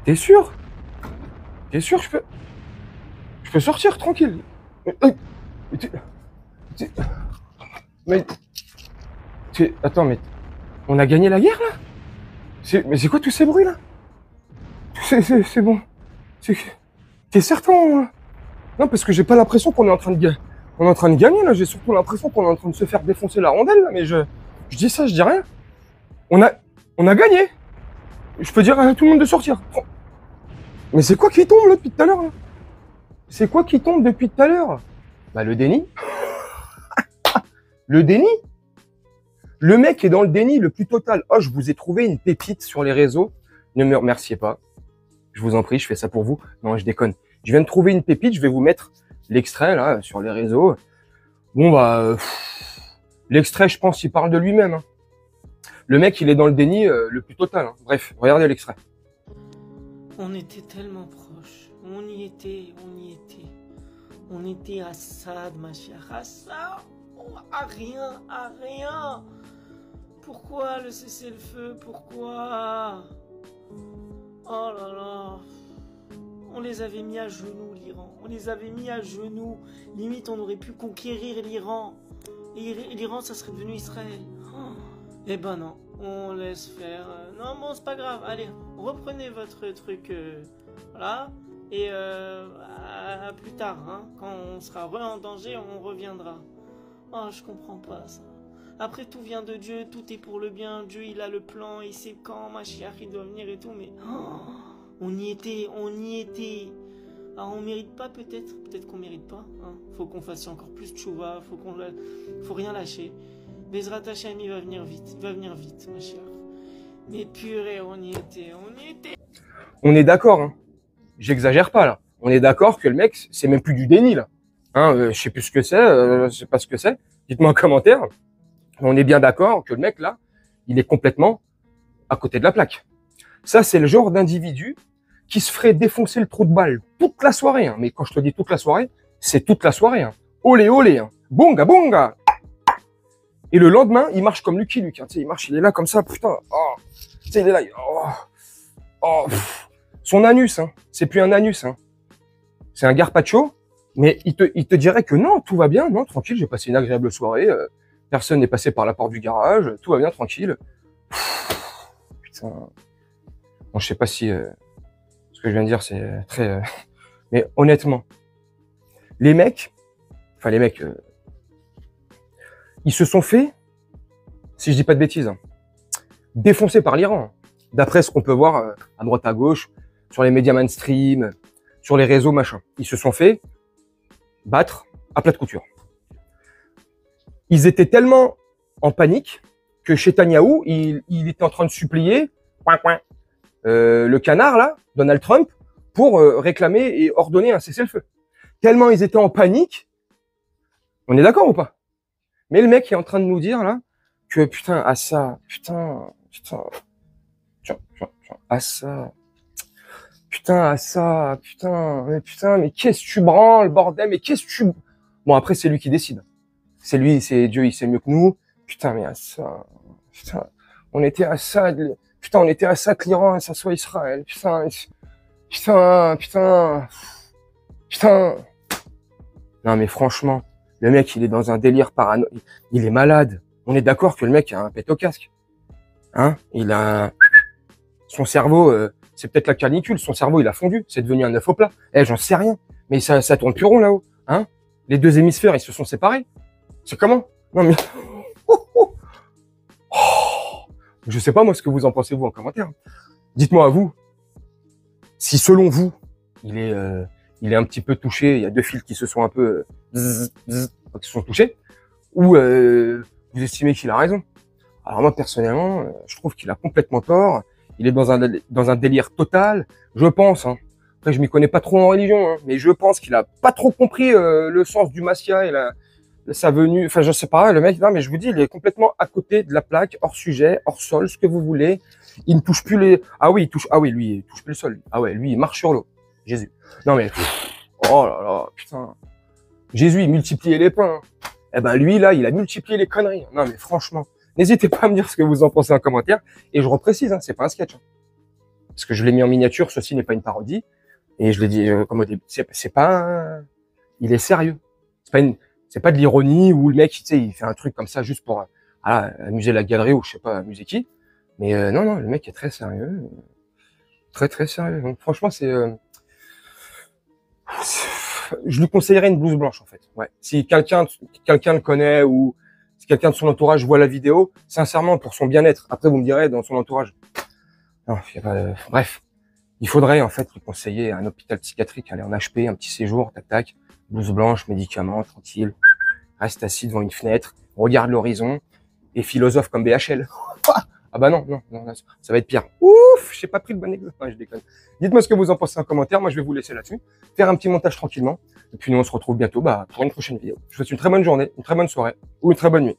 T'es sûr? T'es sûr que je peux sortir tranquille? Mais, t'es- mais, attends, mais on a gagné la guerre là? Mais c'est quoi tous ces bruits là? C'est bon. T'es certain? Non, parce que j'ai pas l'impression qu'on est en train de on est en train de gagner là. J'ai surtout l'impression qu'on est en train de se faire défoncer la rondelle là. Mais je dis ça, je dis rien. On a, on a gagné. Je peux dire à tout le monde de sortir. Mais c'est quoi qui tombe là depuis tout à l'heure là? C'est quoi qui tombe depuis tout à l'heure? Bah le déni. Le déni. Le mec est dans le déni le plus total. Oh, je vous ai trouvé une pépite sur les réseaux. Ne me remerciez pas. Je vous en prie, je fais ça pour vous. Non, je déconne. Je viens de trouver une pépite. Je vais vous mettre l'extrait là sur les réseaux. Bon bah, l'extrait, je pense, il parle de lui-même. Hein. Le mec, il est dans le déni le plus total. Hein. Bref, regardez l'extrait. On était tellement proches. On y était. On était à ça, ma chère, à ça. À rien. Pourquoi le cessez-le-feu? Pourquoi? Oh là là. On les avait mis à genoux, l'Iran. On les avait mis à genoux. Limite, on aurait pu conquérir l'Iran. Et l'Iran, ça serait devenu Israël. Oh. Eh ben non, on laisse faire. Non, bon, c'est pas grave. Allez, reprenez votre truc. Voilà. Et à plus tard, hein. Quand on sera en danger, on reviendra. Oh, je comprends pas ça. Après, tout vient de Dieu, tout est pour le bien. Dieu, il a le plan, il sait quand Mashiach il doit venir et tout, mais on y était. Alors, on mérite pas peut-être qu'on mérite pas. Hein. Faut qu'on fasse encore plus de tchouva, faut rien lâcher. Bezrat Hashem, il va venir vite, Mashiach. Mais purée, on y était. On est d'accord, hein. J'exagère pas là. On est d'accord que le mec, c'est même plus du déni là. Hein, je sais plus ce que c'est, je sais pas ce que c'est. Dites-moi en commentaire. On est bien d'accord que le mec là, il est complètement à côté de la plaque. Ça, c'est le genre d'individu qui se ferait défoncer le trou de balle toute la soirée. Hein. Mais quand je te dis toute la soirée, c'est toute la soirée. Hein. Olé, olé, hein. Bonga, bonga. Et le lendemain, il marche comme Lucky Luke. Hein. Tu sais, il marche, il est là comme ça, putain. Oh. Tu sais, il est là. Oh. Son anus, hein. C'est plus un anus. Hein. C'est un garpacho. Mais il te dirait que non, tout va bien. Non, tranquille, j'ai passé une agréable soirée. Personne n'est passé par la porte du garage. Tout va bien, tranquille. Putain. Bon, je sais pas si ce que je viens de dire, c'est très... mais honnêtement, les mecs, ils se sont fait, si je dis pas de bêtises, hein, défoncés par l'Iran. D'après ce qu'on peut voir à droite à gauche, sur les médias mainstream, sur les réseaux, machin. Ils se sont fait battre à plat de couture. Ils étaient tellement en panique que chez Netanyahou, il était en train de supplier le canard, là, Donald Trump, pour réclamer et ordonner un cessez-le-feu. Tellement ils étaient en panique. On est d'accord ou pas? Mais le mec est en train de nous dire, là, que putain, à ça, putain, à ça, mais qu'est-ce que tu branles, bordel, mais qu'est-ce que tu... Bon, après, c'est lui qui décide. C'est lui, c'est Dieu, il sait mieux que nous. Putain, mais à ça, putain, on était à ça, que l'Iran, ça soit Israël, putain. Non, mais franchement, le mec, il est dans un délire parano. Il est malade. On est d'accord que le mec a un pet au casque. Hein? Il a son cerveau, c'est peut-être la canicule. Son cerveau, il a fondu. C'est devenu un œuf au plat. J'en sais rien. Mais ça tourne plus rond là-haut. Hein? Les deux hémisphères, ils se sont séparés. C'est comment? Non, mais... Je sais pas, moi, ce que vous en pensez, vous, en commentaire. Dites-moi à vous, si selon vous, il est un petit peu touché, il y a deux fils qui se sont un peu qui se sont touchés, ou vous estimez qu'il a raison. Alors moi personnellement, je trouve qu'il a complètement tort. Il est dans un délire total. Je pense. Hein. Après, je m'y connais pas trop en religion, hein, mais je pense qu'il a pas trop compris le sens du Massia et sa venue. Enfin, je sais pas. Le mec, non, mais je vous dis, il est complètement à côté de la plaque, hors sujet, hors sol, ce que vous voulez. Il ne touche plus les. Ah oui, lui, il touche plus le sol. Ah ouais, lui, il marche sur l'eau. Jésus. Non mais. Oh là là, putain. Jésus, il multipliait les pains. Eh ben lui, là, il a multiplié les conneries. Non mais franchement, n'hésitez pas à me dire ce que vous en pensez en commentaire. Et je reprécise, hein, c'est pas un sketch. parce que je l'ai mis en miniature, ceci n'est pas une parodie. Et je l'ai dit, comme au début, c'est pas il est sérieux. C'est pas de l'ironie où le mec, tu sais, il fait un truc comme ça juste pour, amuser la galerie ou je sais pas, amuser qui. Mais, non, le mec est très sérieux. Très, très sérieux. Donc, franchement, je lui conseillerais une blouse blanche, en fait. Ouais. Si quelqu'un le connaît ou si quelqu'un de son entourage voit la vidéo, sincèrement, pour son bien-être. Après, vous me direz, dans son entourage. Non, y a pas bref. Il faudrait, en fait, lui conseiller un hôpital psychiatrique, aller en HP, un petit séjour, tac, tac, blouse blanche, médicaments, tranquille, reste assis devant une fenêtre, regarde l'horizon, et philosophe comme BHL. Ah bah non, ça va être pire. Ouf, j'ai pas pris le bon exemple. Je déconne. Dites-moi ce que vous en pensez en commentaire. Moi, je vais vous laisser là-dessus. Faire un petit montage tranquillement. Et puis nous, on se retrouve bientôt, pour une prochaine vidéo. Je vous souhaite une très bonne journée, une très bonne soirée ou une très bonne nuit.